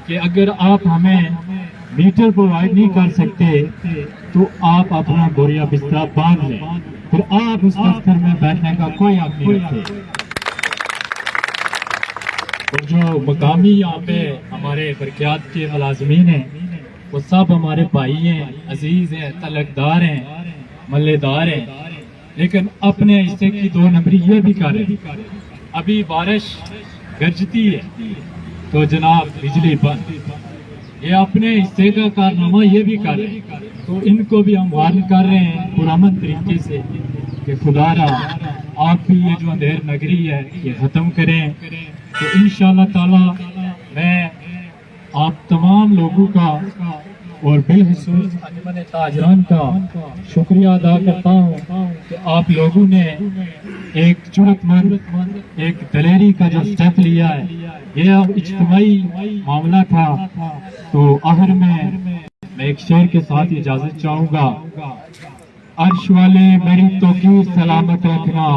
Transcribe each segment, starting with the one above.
کہ اگر آپ ہمیں میٹر پرووائڈ نہیں کر سکتے تو آپ اپنا بوریا بستر باندھ لیں، پھر آپ اس دفتر میں بیٹھنے کا کوئی حق نہیں رکھتے۔ اور جو مقامی یہاں پہ ہمارے برقیات کے ملازمین ہیں وہ سب ہمارے بھائی ہیں، عزیز ہیں، تعلقدار ہیں، ملے دار ہیں، لیکن اپنے حصے کی 2 نمبری یہ بھی کر رہے ہیں۔ ابھی بارش گرجتی ہے تو جناب بجلی بند، یہ اپنے حصے کا کارنامہ یہ بھی کر رہے ہیں، تو ان کو بھی ہم وارن کر رہے ہیں پرامن طریقے سے کہ خدا را آپ بھی یہ جو اندھیر نگری ہے یہ ختم کریں۔ تو انشاءاللہ تعالی میں آپ تمام لوگوں کا اور بالخصوص انجمن تاجران کا شکریہ ادا کرتا ہوں کہ آپ لوگوں نے ایک جرأت مند، ایک دلیری کا جو سٹیپ لیا ہے، یہ اجتماعی معاملہ تھا۔ تو آخر میں ایک شعر کے ساتھ اجازت چاہوں گا، عرش والے میری توقیر سلامت رکھنا،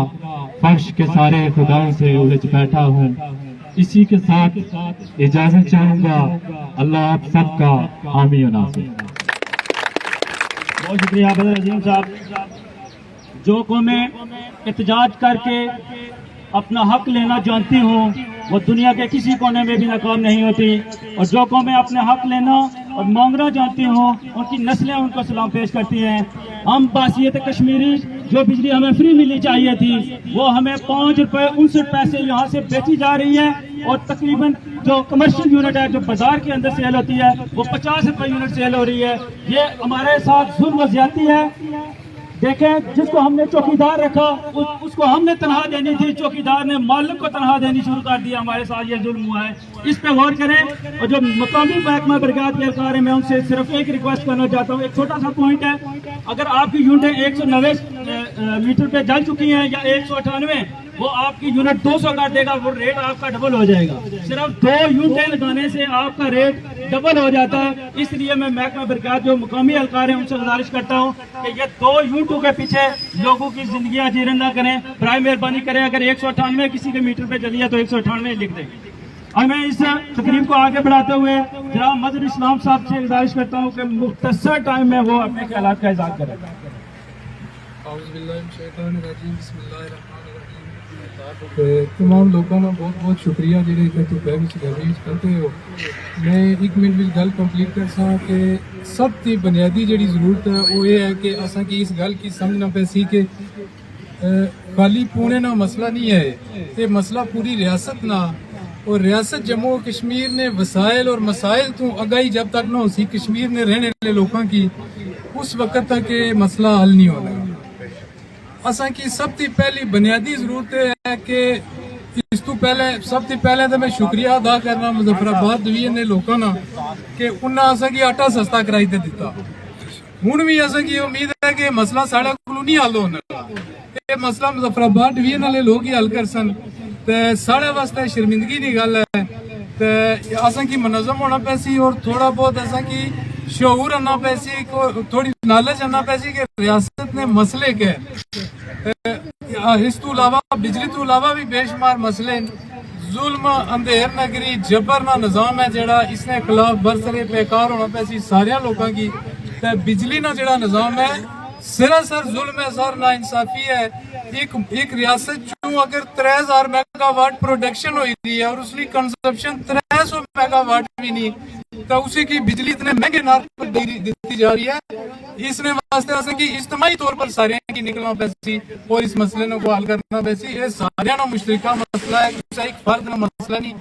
فرش کے سارے خداؤں سے الجھ بیٹھا ہوں۔ اسی کے ساتھ اجازت چاہوں گا، اللہ آپ سب کا حامی و ناصر۔ بہت شکریہ بدر عظیم صاحب۔ جو قومیں احتجاج کر کے اپنا حق لینا جانتی ہوں وہ دنیا کے کسی کونے میں بھی ناکام نہیں ہوتی، اور جو قومیں اپنے حق لینا اور مانگنا جانتی ہوں ان کی نسلیں ان کو سلام پیش کرتی ہیں۔ ہم بحیثیت کشمیری جو بجلی ہمیں فری ملنی چاہیے تھی وہ ہمیں 5 روپے 59 پیسے یہاں سے بیچی جا رہی ہے، اور تقریباً جو کمرشل یونٹ ہے جو بازار کے اندر سیل ہوتی ہے وہ 50 روپے یونٹ سیل ہو رہی ہے۔ یہ ہمارے ساتھ ظلم و زیادتی ہے۔ دیکھیں، جس کو ہم نے چوکیدار رکھا اس کو ہم نے تنخواہ دینی تھی، چوکیدار نے مالک کو تنخواہ دینی شروع کر دیا۔ ہمارے ساتھ یہ ظلم ہوا ہے، اس پہ غور کریں۔ اور جو مقامی محکمہ برقیات کے اہلکار ہیں میں ان سے صرف ایک ریکویسٹ کرنا چاہتا ہوں، ایک چھوٹا سا پوائنٹ ہے، اگر آپ کی یونٹیں 190 میٹر پہ جل چکی ہیں یا 198، وہ آپ کی یونٹ 200 کر دے گا، وہ ریٹ آپ کا ڈبل ہو جائے گا۔ صرف 2 یونٹیں لگانے سے آپ کا ریٹ ڈبل ہو جاتا ہے۔ اس لیے میں محکمہ برقیات جو مقامی اہلکار ہیں ان سے گزارش کرتا ہوں کہ یہ 2 یونٹوں کے پیچھے لوگوں کی زندگیاں جیرن نہ کریں، برائے مہربانی کریں۔ اگر 198 کسی کے میٹر پہ چلی ہے تو 198 لکھ دیں۔ اور میں اس تقریب کو آگے بڑھاتے ہوئے جناب مظہر اسلام صاحب سے گزارش کرتا ہوں کہ مختصر ٹائم میں وہ اپنے خیالات کا اظہار کریں۔ اعوذ باللہ من الشیطان الرجیم، بسم اللہ الرحمن الرحیم۔ تمام لوگوں کا بہت بہت شکریہ جڑے اتنے تو پہلے گل کرتے ہو۔ میں 1 منٹ میں گل کمپلیٹ کر سا کہ سب تی بنیادی جڑی ضرورت ہے وہ یہ ہے کہ اساں کی اس گل کی سمجھنا پیسی کہ خالی پونے نہ مسئلہ نہیں ہے، یہ مسئلہ پوری ریاست نہ، اور ریاست جموں و کشمیر نے وسائل اور مسائل تو آگاہی جب تک نہ ہو سی کشمیر نے رہنے والے لوگوں کی، اس وقت تک یہ مسئلہ حل نہیں ہونا۔ اساں کی سب تی پہلی بنیادی ضرورت ہے کہ اس تو پہلے سب تی پہلے تو میں شکریہ ادا کرنا مظفر آباد ڈویژن نے لوگوں نا کہ انہاں اساں کی آٹا سستا کرائی تے دیتا۔ ہن بھی اساں کی امید ہے کہ مسئلہ ساڑا کولوں نہیں حل ہونا، یہ مسئلہ مظفر آباد ڈویژن والے لوگ ہی حل کر سن، تے ساڑے واسطے شرمندگی دی گل ہے۔ تے اساں کی منظم ہونا پیسی اور تھوڑا بہت اساں کی شعور آنا پیسی، تھوڑی نالج آنا پیسی کہ ریاست نے مسئلے کے اس تو علاوہ بجلی تو علاوہ بھی بے شمار مسئلے، ظلم، اندھیر نگری، جبر نہ نظام ہے جڑا اس نے خلاف برسرے بیکار ہونا پیسی سارے لوگوں کی۔ تے بجلی نہ جڑا نظام ہے سراسر ظلم ہے، سر نا انصافی ہے۔ ایک ریاست چوں اگر 3000 میگا واٹ پروڈکشن ہوئی رہی ہے اور اس کی کنزمپشن 300 میگا واٹ بھی نہیں، تو اسی کی بجلی اتنے مہنگے نار پر دیتی جا رہی ہے۔ اس نے واسطے اسے کی اجتماعی طور پر سارے کی نکلنا پیسی اور اس مسئلے کو حل کرنا پیسی۔ یہ سارے مشترکہ مسئلہ ہے، ایک فرد کا مسئلہ نہیں۔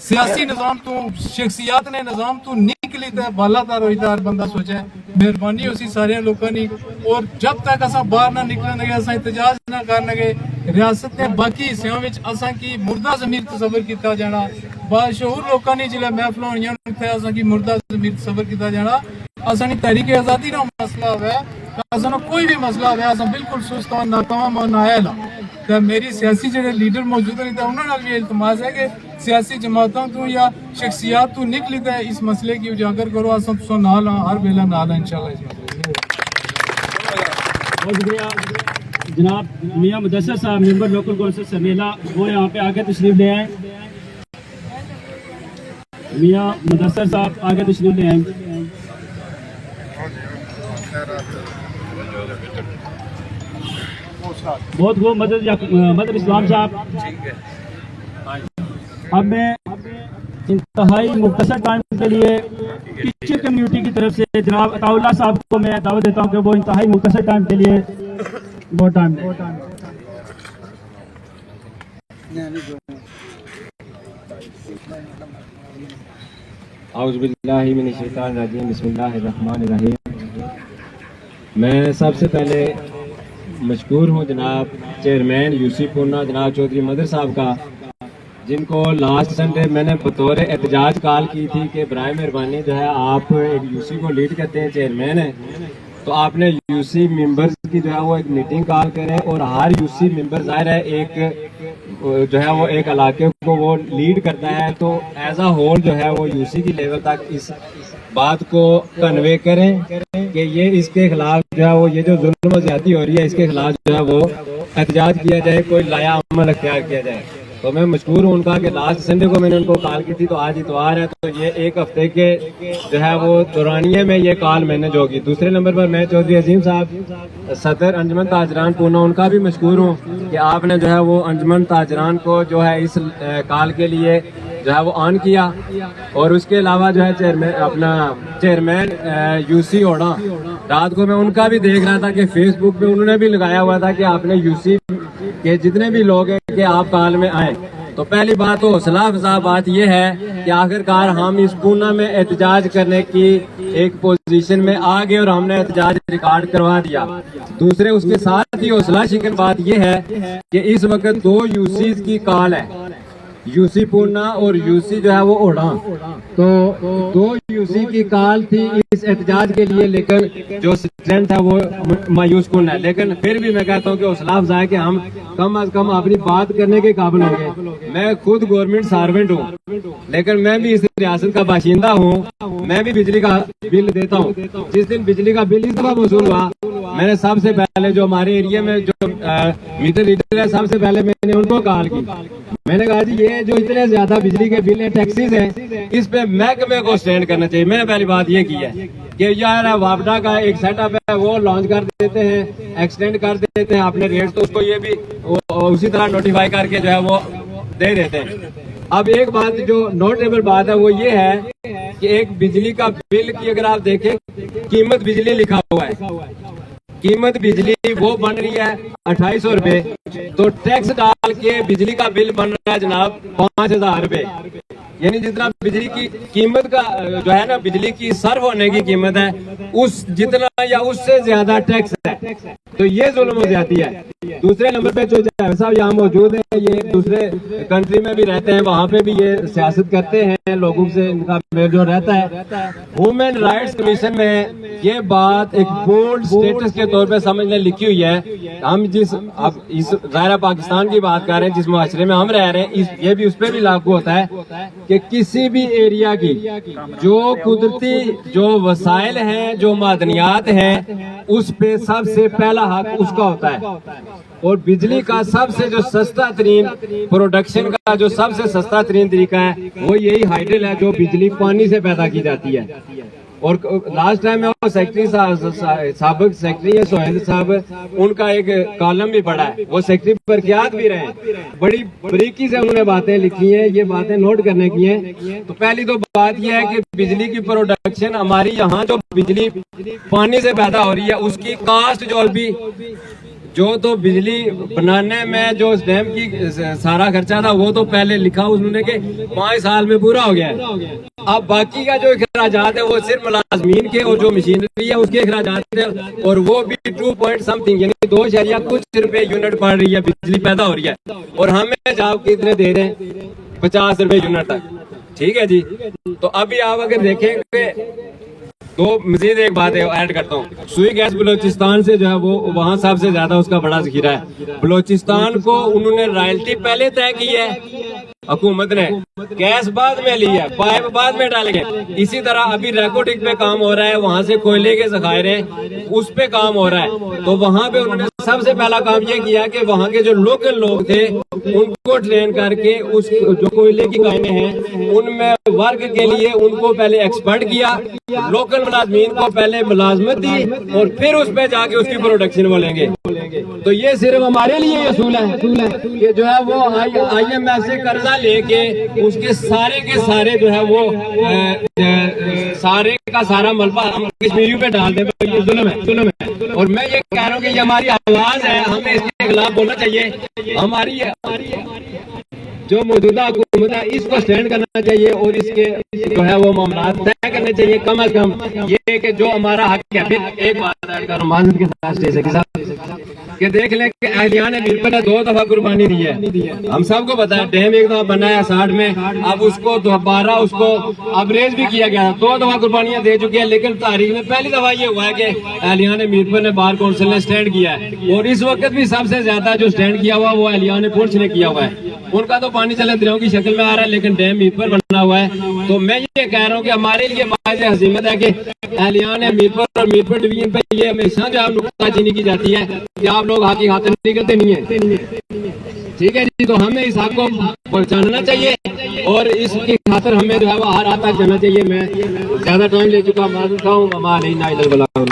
سیاسی نظام تو شخصیات نے نظام تو نکلی تے بالا تر ہوئی تر بندہ سوچے مہربانی اسی سارے لوگوں نے، اور جب تک اساں باہر نہ نکلیں گے، اساں احتجاج نہ کریں گے، ریاست نے باقی حصوں وچ اساں کی مردہ ضمیر تصور کیتا جانا۔ باشعور لوگوں نے جلے محفل ہونیاں تے اساں کی مردہ ضمیر تصور کیتا جانا۔ اساں کی تحریک آزادی نہ مسئلہ ہے، اساں کوئی بھی مسئلہ ہے، اساں بالکل سست اور ناکام اور نااہل تے میری سیاسی جڑے لیڈر موجود ہیں انہاں نال بھی التماس ہے کہ سیاسی جماعتوں تو یا شخصیات تو نکلی تے اس مسئلے کی اجاگر کرو، اساں تو نال ہاں، ہر ویلہ نال ہیں انشاءاللہ۔ اس مسئلے بہت شکریہ جناب میاں مدثر صاحب، ممبر لوکل کونسل سمیلا، وہ یہاں پہ آگے تشریف لے آئیں۔ میاں مدثر صاحب آگے تشریف لے آئیں. بہت خوب مدر اسلام صاحب. اب میں انتہائی مختصر ٹائم کے لیے ٹیچر کمیونٹی کی طرف سے جناب عطا اللہ صاحب کو میں دعوت دیتا ہوں کہ وہ انتہائی مختصر ٹائم کے لیے بہت ٹائم دیں. اعوذ باللہ من الشیطان الرجیم بسم اللہ الرحمن الرحیم. میں سب سے پہلے مشکور ہوں جناب چیئرمین یو سی پونہ جناب چودھری مدر صاحب کا، جن کو لاسٹ سنڈے میں نے بطور احتجاج کال کی تھی کہ برائے مہربانی جو ہے آپ ایک یو سی کو لیڈ کرتے ہیں، چیئرمین ہیں، تو آپ نے یو سی ممبرز کی جو ہے وہ ایک میٹنگ کال کریں اور ہر یو سی ممبر ظاہر ہے ایک جو ہے وہ ایک علاقے کو وہ لیڈ کرتا ہے، تو ایز اے ہول جو ہے وہ یو سی کی لیول تک اس بات کو کنوے کریں کہ یہ اس کے خلاف جو ہے وہ یہ جو ظلم و زیادتی ہو رہی ہے اس کے خلاف جو ہے وہ احتجاج کیا جائے، کوئی لایا عمل اختیار کیا جائے. تو میں مشکور ہوں ان کا کہ لاسٹ سنڈے کو میں نے ان کو کال کی تھی، تو آج اتوار ہے تو یہ ایک ہفتے کے جو ہے وہ دورانیے میں یہ کال میں نے جو کی. دوسرے نمبر پر میں چودھری عظیم صاحب صدر انجمن تاجران پونہ، ان کا بھی مشکور ہوں کہ آپ نے جو ہے وہ انجمن تاجران کو جو ہے اس کال کے لیے جو ہے وہ آن کیا. اور اس کے علاوہ جو ہے چیئرمین یو سی اوڑا، رات کو میں ان کا بھی دیکھ رہا تھا کہ فیس بک پہ انہوں نے بھی لگایا ہوا تھا کہ آپ نے یو سی کہ جتنے بھی لوگ ہیں کہ آپ کال میں آئیں. تو پہلی بات تو حوصلہ افزا بات یہ ہے کہ آخرکار ہم اس پونہ میں احتجاج کرنے کی ایک پوزیشن میں آ گئے اور ہم نے احتجاج ریکارڈ کروا دیا. دوسرے اس کے ساتھ ہی حوصلہ شکن بات یہ ہے کہ اس وقت 2 یو سیز کی کال ہے، یو سی پونہ اور یو سی جو ہے وہ اوڑا، تو 2 یو سی کی کال تھی اس احتجاج کے لیے، لیکن جو اسٹرینتھ ہے وہ مایوس کن ہے. لیکن پھر بھی میں کہتا ہوں کہ حوصلہ افزا ہے کہ ہم کم از کم اپنی بات کرنے کے قابل ہوں گے. میں خود گورنمنٹ سروینٹ ہوں، لیکن میں بھی اس ریاست کا باشندہ ہوں، میں بھی بجلی کا بل دیتا ہوں. جس دن بجلی کا بل اس دفعہ وصول ہوا، میں نے سب سے پہلے جو ہمارے ایریا میں جو میٹر ریڈر ہے سب سے پہلے میں نے ان کو کال کی. میں نے کہا جی یہ جو اتنے زیادہ بجلی کے بل ہیں، ٹیکسیز ہیں، اس پہ محکمے کو سٹینڈ کرنا چاہیے. میں نے پہلی بات یہ کی ہے کہ یار واپڈا کا ایک سیٹ اپ ہے وہ لانچ کر دیتے ہیں، ایکسٹینڈ کر دیتے ہیں اپنے ریٹس، تو اس کو یہ بھی اسی طرح نوٹیفائی کر کے جو ہے وہ دے دیتے ہیں. اب ایک بات جو نوٹیبل بات ہے وہ یہ ہے کہ ایک بجلی کا بل کی اگر آپ دیکھیں قیمت بجلی لکھا ہوا ہے، قیمت بجلی وہ بن رہی ہے 2800 روپے، تو ٹیکس ڈال کے بجلی کا بل بن رہا ہے جناب 5000 روپے. یعنی جتنا بجلی کی قیمت کا جو ہے نا بجلی کی صرف ہونے کی قیمت ہے اس جتنا یا اس سے زیادہ ٹیکس ہے. تو یہ ظلم ہو جاتی ہے. دوسرے نمبر پہ جو صاحب یہاں موجود ہیں، یہ دوسرے کنٹری میں بھی رہتے ہیں، وہاں پہ بھی یہ سیاست کرتے ہیں، لوگوں سے ان کا میل جو رہتا ہے. وومن رائٹس کمیشن میں یہ بات ایک بولڈ سٹیٹس کے طور پہ سمجھنے لکھی ہوئی ہے. ہم اب اس ظاہرہ پاکستان کی بات کر رہے ہیں، جس معاشرے میں ہم رہ رہے ہیں، یہ بھی اس پہ بھی لاگو ہوتا ہے کہ کسی بھی ایریا کی جو قدرتی جو وسائل ہیں، جو معدنیات ہیں، اس پہ سب سے پہلا حق اس کا ہوتا ہے. اور بجلی کا سب سے جو سستا ترین پروڈکشن کا جو سب سے سستا ترین طریقہ ہے وہ یہی ہائیڈل ہے، جو بجلی پانی سے پیدا کی جاتی ہے. اور لاسٹ ٹائم میں وہ سیکٹری سابق سیکٹری ہے سہیل صاحب، ان کا ایک کالم بھی پڑھا ہے، وہ سیکٹری برقیات بھی رہے ہیں، بڑی بریکی سے انہوں نے باتیں لکھی ہیں، یہ باتیں نوٹ کرنے کی ہیں. تو پہلی تو بات یہ ہے کہ بجلی کی پروڈکشن ہماری یہاں جو بجلی پانی سے پیدا ہو رہی ہے اس کی کاسٹ جو تو بجلی بنانے میں جو اس ڈیم کی سارا خرچہ تھا وہ تو پہلے لکھا انہوں نے کہ 5 سال میں پورا ہو گیا ہے. اب باقی کا جو اخراجات ہے وہ صرف ملازمین کے اور جو مشینری ہے اس کے اخراجات ہیں، اور وہ بھی 2 پوائنٹ سمتھنگ یعنی 2 کچھ روپے یونٹ پڑ رہی ہے، بجلی پیدا ہو رہی ہے. اور ہمیں جاب کتنے دے رہے ہیں 50 روپے یونٹ تک. ٹھیک ہے جی. تو ابھی آپ اگر دیکھیں کہ تو مزید ایک بات ایڈ کرتا ہوں، سوئی گیس بلوچستان سے جو ہے وہ وہاں سب سے زیادہ اس کا بڑا ذخیرہ ہے. بلوچستان کو انہوں نے رائلٹی پہلے طے کی ہے حکومت نے، گیس بعد میں لی ہے، پائپ بعد میں ڈالیں گے. اسی طرح ابھی ریکوٹک پہ کام ہو رہا ہے، وہاں سے کوئلے کے ذخائر ہیں اس پہ کام ہو رہا ہے، تو وہاں پہ انہوں نے سب سے پہلا کام یہ کیا کہ وہاں کے جو لوکل لوگ تھے ان کو ٹرین کر کے اس جو کوئلے کی کانیں ہیں ان میں ورک کے لیے ان کو پہلے ایکسپرٹ کیا، لوکل ملازمین کو پہلے ملازمت دی اور پھر اس پہ جا کے اس کی پروڈکشن بولیں گے۔ تو یہ صرف ہمارے لیے اصول ہے کہ جو ہے وہ آئی ایم ایف سے قرضہ لے کے اس کے سارے جو ہے وہ سارے کا سارا ملبہ ہم کشمیریوں پہ ڈال دیں، یہ ظلم ہے۔ اور میں یہ کہہ رہا ہوں کہ یہ ہماری آواز ہے، ہمیں اس کے خلاف بولنا چاہیے۔ ہماری جو موجودہ حکومت ہے اس کو سٹینڈ کرنا چاہیے اور اس کے جو ہے وہ معاملات طے کرنے چاہیے، کم از کم یہ کہ جو ہمارا حق ہے۔ پھر ایک بات ایڈ کروں معذرت کے ساتھ کہ دیکھ لیں کہ اہلیان میرپور نے 2 دفعہ قربانی دی ہے، ہم سب کو پتا ہے۔ ڈیم ایک دفعہ بنا ہے 60 میں، اب اس کو دوبارہ اس کو ابریز بھی کیا گیا تھا، 2 دفعہ قربانیاں دے چکے ہیں، لیکن تاریخ میں پہلی دفعہ یہ ہوا ہے کہ اہلیان میرپور نے بار کونسل نے سٹینڈ کیا ہے، اور اس وقت بھی سب سے زیادہ جو سٹینڈ کیا ہوا وہ اہلیان پنچ نے کیا ہوا ہے۔ ان کا تو پانی چلے دریاؤں کی شکل میں آ رہا ہے، لیکن ڈیم میرپور بنا ہوا ہے۔ تو میں یہ کہہ رہا ہوں کہ ہمارے لیے باعث حزیمت ہے کہ اہلیان میرپور اور میرپور ڈویژن پہ یہ ہمیشہ جو ہے نکتہ چینی کی جاتی ہے کہ آپ لوگ حق کی خاطر نکلتے نہیں ہیں، ٹھیک ہے جی۔ تو ہمیں اس حق کو پہچاننا چاہیے اور اس کی خاطر ہمیں جو ہے وہ ہر حد تک جانا چاہیے۔ میں زیادہ ٹائم لے چکا، معذرت ہوں۔ ہمارا علیہ الا البلاغ۔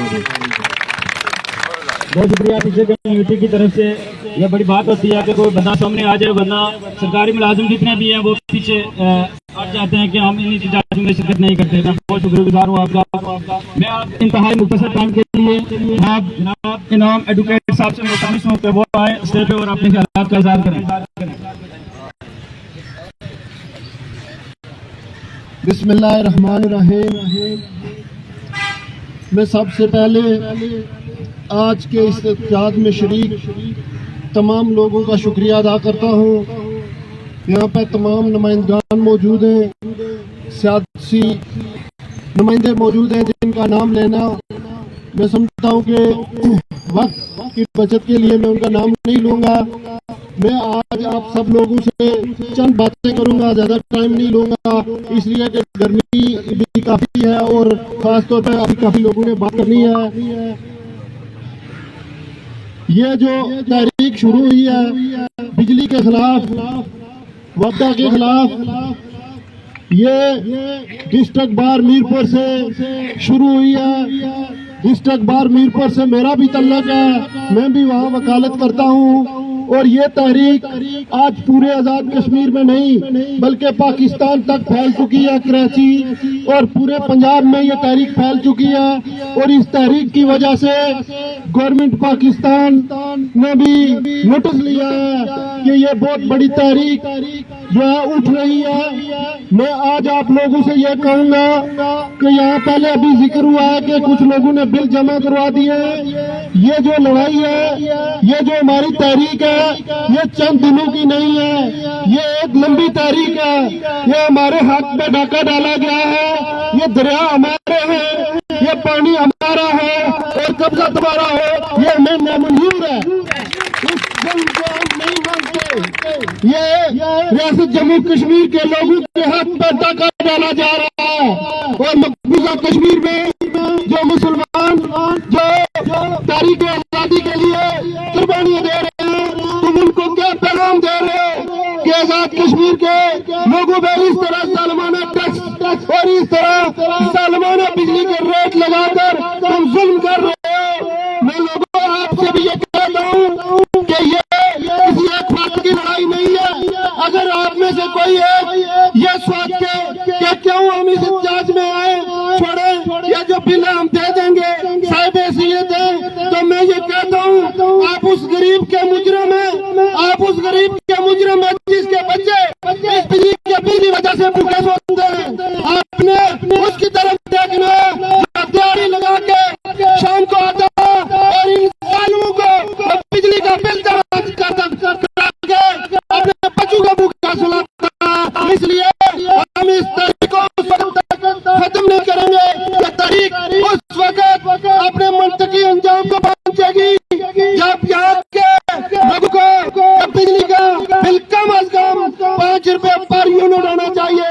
بہت شکریہ ٹیچر کمیونٹی کی طرف سے۔ یہ بڑی بات ہوتی ہے کہ کوئی بندہ سامنے آ جائے، ورنہ سرکاری ملازم جتنے بھی ہیں وہ پیچھے ہٹ جاتے ہیں کہ ہم ان احتجاجوں میں شرکت نہیں کرتے۔ میں بہت شکریہ گزار ہوں آپ کا۔ میں انتہائی مختصر ٹائم کے لیے جناب انعام ایڈوکیٹ صاحب سے متعلق ہوں کہ وہ آئے اسٹیج پہ اور اپنے خیالات کا اظہار کریں۔ بسم اللہ الرحمن الرحیم۔ میں سب سے پہلے آج کے اس احتجاج میں شریک تمام لوگوں کا شکریہ ادا کرتا ہوں۔ یہاں پہ تمام نمائندگان موجود ہیں، سیاسی نمائندے موجود ہیں جن کا نام لینا میں سمجھتا ہوں کہ وقت کی بچت کے لیے میں ان کا نام نہیں لوں گا۔ میں آج آپ سب لوگوں سے چند باتیں کروں گا، زیادہ ٹائم نہیں لوں گا، اس لیے کہ گرمی بھی کافی ہے اور خاص طور پہ ابھی کافی لوگوں نے بات کرنی ہے۔ یہ جو تحریک شروع ہوئی ہے بجلی کے خلاف، وعدہ کے خلاف، یہ ڈسٹرکٹ بار میرپور سے شروع ہوئی ہے۔ ڈسٹرکٹ بار میرپور سے میرا بھی تعلق ہے، میں بھی وہاں وکالت کرتا ہوں، اور یہ تحریک آج پورے آزاد کشمیر میں نہیں بلکہ پاکستان تک پھیل چکی ہے۔ کراچی اور پورے پنجاب میں یہ تحریک پھیل چکی ہے، اور اس تحریک کی وجہ سے گورنمنٹ پاکستان نے بھی نوٹس لیا ہے کہ یہ بہت بڑی تحریک جو ہے اٹھ رہی ہے۔ میں آج آپ لوگوں سے یہ کہوں گا کہ یہاں پہلے ابھی ذکر ہوا ہے کہ کچھ لوگوں نے بل جمع کروا دیے ہیں۔ یہ جو لڑائی ہے، یہ جو ہماری تحریک ہے، یہ چند دنوں کی نہیں ہے، یہ ایک لمبی تحریک ہے۔ یہ ہمارے حق پہ ڈاکہ ڈالا گیا ہے، یہ دریا ہمارے ہیں، یہ پانی ہمارا ہے اور قبضہ تمہارا ہو، یہ ہمیں نامنظور ہے۔ اس جنگ کو ہم نہیں مانتے۔ یہ ریاست جموں کشمیر کے لوگوں کے حق پہ ڈاکہ ڈالا جا رہا ہے، اور مقبوضہ کشمیر میں جو مسلمان جو تاریخ آزادی کے لیے قربانیاں دے رہے ہیں، تم ان کو کیا پیغام دے رہے ہو کہ آزاد کشمیر کے لوگوں پہ اس طرح ظالمانہ ٹیکس اور اس طرح ظالمانہ بجلی کے ریٹ لگا کر تم ظلم کر رہے ہو؟ میں لوگوں آپ سے بھی یہ کہتا ہوں کہ یہ کسی ایک بات کی لڑائی نہیں ہے۔ اگر آپ میں سے کوئی ہے یہ سوچ کے کہ کیوں ہم اس احتجاج میں آئے، چھوڑیں، یا جو بل ہم دے دیں گے صاحب حیثیت ہے، تو میں یہ کہتا ہوں آپ اس غریب کے مجرم ہیں، آپ اس غریب کے مجرم ہیں جس کے بچے اس بجلی کے بل کی وجہ سے بھوکے سوتے ہیں۔ آپ نے اس کی طرف دیکھنا ہے جو دیہڑی لگا کے شام کو آتا اور ان ظالموں کو بجلی کا بل کرا کے اپنے بچوں کا بھوکا سلاتا۔ اس لیے ہم اس تحریک کو اس وقت تک ختم نہیں کریں گے، یہ تحریک اس وقت اپنے منطقی انجام کو پہنچے گی جب یہاں کے لوگوں کو بجلی کا بل کم از کم 5 روپے پر یونٹ ہونا چاہیے۔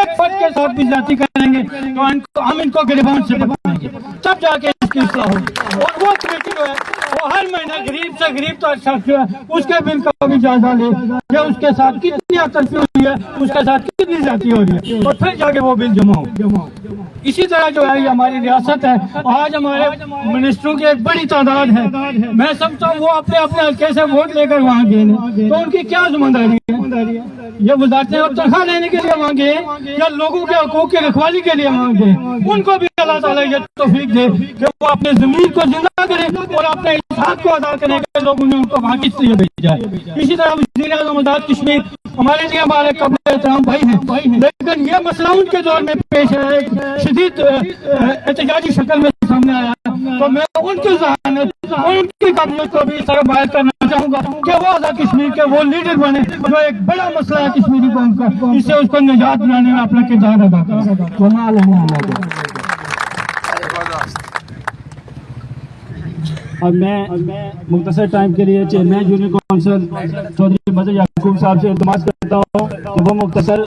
ایک فرد کے ساتھ بھی زیادتی کریں گے تو ہم ان کو گریبان سے پکڑیں گے، تب جا کے اس کی اصلاح ہوگی۔ اور وہ کمیٹی جو ہے وہ ہر مہینہ غریب سے غریب تر شخص جو ہے اس کے بل کا بھی جائزہ لے کہ اس کے ساتھ کتنی ترقی ہوئی ہے، اس کے ساتھ کتنی زیادتی ہو رہی ہے، اور پھر جا کے وہ بل جمع ہو۔ اسی طرح جو ہے یہ ہماری ریاست ہے، آج ہمارے منسٹروں کی ایک بڑی تعداد ہے، میں سمجھتا ہوں وہ اپنے اپنے حلقے سے ووٹ لے کر وہاں گئے ہیں، تو ان کی کیا ذمہ داری ہے؟ یہ وزارتیں اب تنخواہ لینے کے لیے وہاں گئے یا لوگوں کے حقوق کی رکھوالی کے لیے وہاں گئے؟ ان کو بھی اللہ تعالیٰ یہ توفیق دے کہ وہ اپنے ضمیر کو زندہ کریں اور اپنے اس حق کو ادا کریں کہ لوگوں نے ان کو وہاں کس لیے بھیجا ہے۔ اسی طرح وزیر اعظم آزاد کشمیر ہمارے لیے ہمارے قابل احترام بھائی ہیں، لیکن یہ مسئلہ ان کے دور میں پیش ہے، ایک شدید احتجاجی شکل میں سامنے آیا ہے، تو میں ان کی ذہانت اور ان کی قابلیت کو بھی اس طرح باہر کرنا چاہوں گا کہ وہ آزاد کشمیر کے وہ لیڈر بنے جو ایک بڑا مسئلہ ہے کشمیری قوم کا، اس سے اس کو نجات دلانے میں اپنا کردار ادا کرے۔ اب میں مختصر ٹائم کے لیے چیئرمین یونین کونسل چودھری بدر یعقوب صاحب سے التماس کرتا ہوں کہ وہ مختصر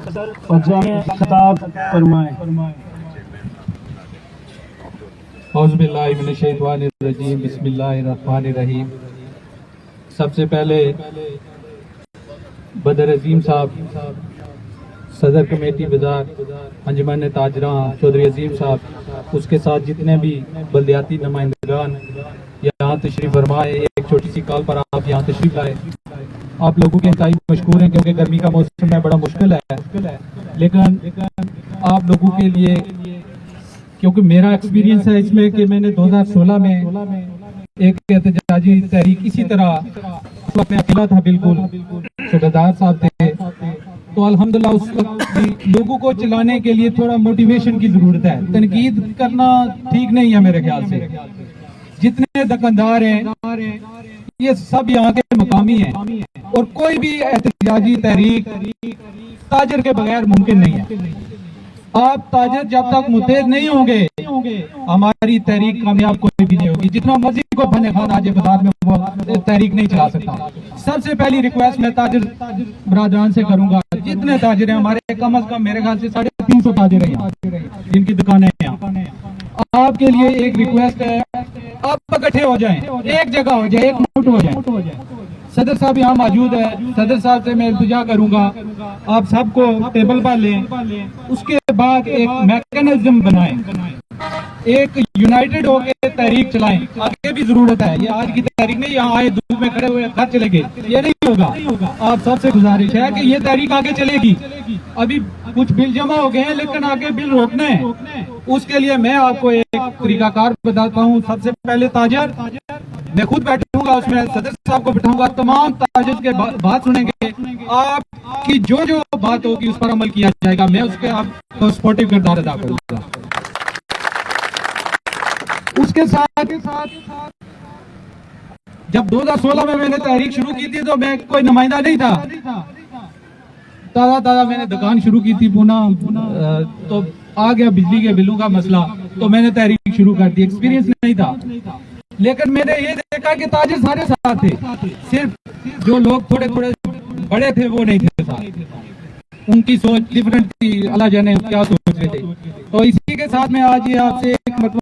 اور جامع خطاب فرمائیں۔ اعوذ باللہ من الشیطان الرجیم، بسم اللہ الرحمن الرحیم۔ سب سے پہلے بدر عظیم صاحب، صدر کمیٹی بازار انجمن تاجراں چودھری عظیم صاحب، اس کے ساتھ جتنے بھی بلدیاتی نمائندگان یہاں تشریف فرمائے، ایک چھوٹی سی کال پر آپ یہاں تشریف لائے، آپ لوگوں کے انتہائی مشکور ہیں کیونکہ گرمی کا موسم ہے، بڑا مشکل ہے، لیکن آپ لوگوں کے لیے کیونکہ میرا ایکسپیرینس ہے اس میں کہ میں نے 2016 میں ایک احتجاجی تحریک اسی طرح اس وقت میں اکیلا تھا، بالکل صدردار صاحب تھے، تو الحمدللہ اس وقت لوگوں کو چلانے کے لیے تھوڑا موٹیویشن کی ضرورت ہے، تنقید کرنا ٹھیک نہیں ہے میرے خیال سے۔ جتنے دکاندار ہیں یہ سب یہاں کے مقامی ہیں، اور کوئی بھی احتجاجی تحریک تاجر کے بغیر ممکن نہیں ہے۔ آپ تاجر جب تک متحد نہیں ہوں گے ہماری تحریک کامیاب کوئی بھی نہیں ہوگی، جتنا مرضی کو بنے خان آج بازار میں وہ تحریک نہیں چلا سکتا۔ سب سے پہلی ریکویسٹ میں تاجر برادران سے کروں گا، جتنے تاجر ہیں ہمارے کم از کم میرے خیال سے 350 تاجر ہیں جن کی دکانیں ہیں یہاں، آپ کے لیے ایک ریکویسٹ ہے، آپ اکٹھے ہو جائیں، ایک جگہ ہو جائیں، ایک مٹ ہو جائیں۔ صدر صاحب یہاں موجود ہے، صدر صاحب سے میں التجا کروں گا آپ سب کو ٹیبل پر لیں، اس کے بعد ایک میکنزم بنائیں، ایک یونائٹڈ ہو کے تحریک چلائیں۔ آگے بھی ضرورت ہے، یہ آج کی تحریک نہیں یہاں آئے دھوپ میں کھڑے ہوئے گھر چلے گئے، یہ نہیں ہوگا۔ آپ سب سے گزارش ہے کہ یہ تحریک آگے چلے گی، ابھی کچھ بل جمع ہو گئے ہیں لیکن آگے بل روکنے ہیں، اس کے لیے میں آپ کو ایک طریقہ کار بتاتا ہوں۔ سب سے پہلے تاجر، میں خود بیٹھوں گا اس میں، صدر صاحب کو بٹھاؤں گا، تمام تاجر کے بات سنیں گے، آپ کی جو جو بات ہوگی اس پر عمل کیا جائے گا، میں اس کے آپ کو سپورٹیو کردار ادا کروں گا۔ اس کے ساتھ جب 2016 میں نے تحریک شروع کی تھی تو میں کوئی نمائندہ نہیں تھا، تازہ میں نے دکان شروع کی تھی پونا، تو آ گیا بجلی کے بلوں کا مسئلہ، تو میں نے تحریک شروع کر دی، ایکسپیرینس نہیں تھا، لیکن میں نے یہ دیکھا کہ تاجر سارے ساتھ تھے، صرف جو لوگ تھوڑے بڑے تھے وہ نہیں تھے ساتھ، ان کی سوچ ڈیفرنٹ تھی، اللہ جانے کیا سوچ رہے تھے۔ تو اسی کے ساتھ میں آج یہ آپ سے ایک مرتبہ